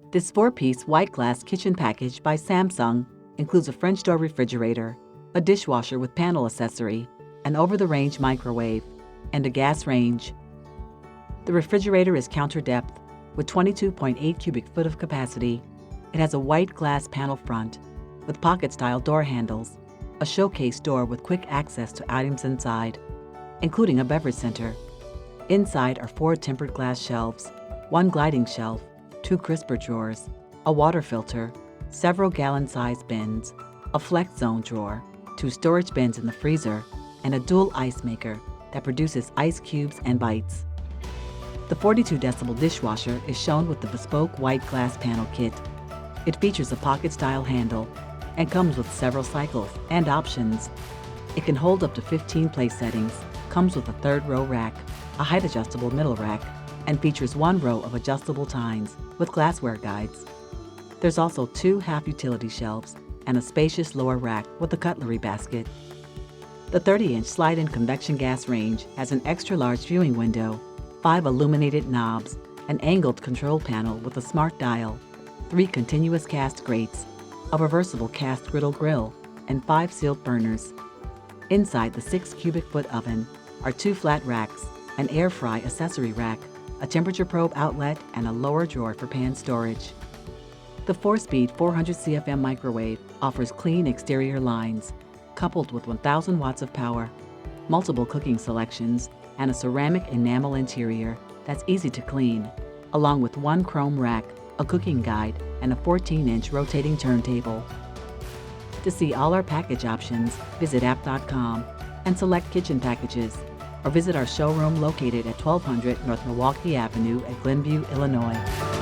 This 4-piece white glass kitchen package by Samsung includes a French door refrigerator, a dishwasher with panel accessory, an over-the-range microwave, and a gas range. The refrigerator is counter-depth with 22.8 cubic foot of capacity. It has a white glass panel front with pocket-style door handles, a showcase door with quick access to items inside, including a beverage center. Inside are 4 tempered glass shelves, 1 gliding shelf, 2 crisper drawers, a water filter, several gallon-sized bins, a flex zone drawer, 2 storage bins in the freezer, and a dual ice maker that produces ice cubes and bites. The 42 decibel dishwasher is shown with the bespoke white glass panel kit. It features a pocket-style handle and comes with several cycles and options. It can hold up to 15 place settings, comes with a 3rd row rack, a height-adjustable middle rack, and features 1 row of adjustable tines with glassware guides. There's also 2 half-utility shelves and a spacious lower rack with a cutlery basket. The 30-inch slide-in convection gas range has an extra-large viewing window, 5 illuminated knobs, an angled control panel with a smart dial, 3 continuous cast grates, a reversible cast griddle grill, and 5 sealed burners. Inside the 6 cubic foot oven are 2 flat racks, an air fry accessory rack, a temperature probe outlet, and a lower drawer for pan storage. The 4-speed 400 CFM microwave offers clean exterior lines, coupled with 1,000 watts of power, multiple cooking selections, and a ceramic enamel interior that's easy to clean, along with 1 chrome rack, a cooking guide, and a 14-inch rotating turntable. To see all our package options, visit app.com and select kitchen packages, or visit our showroom located at 1200 North Milwaukee Avenue at Glenview, Illinois.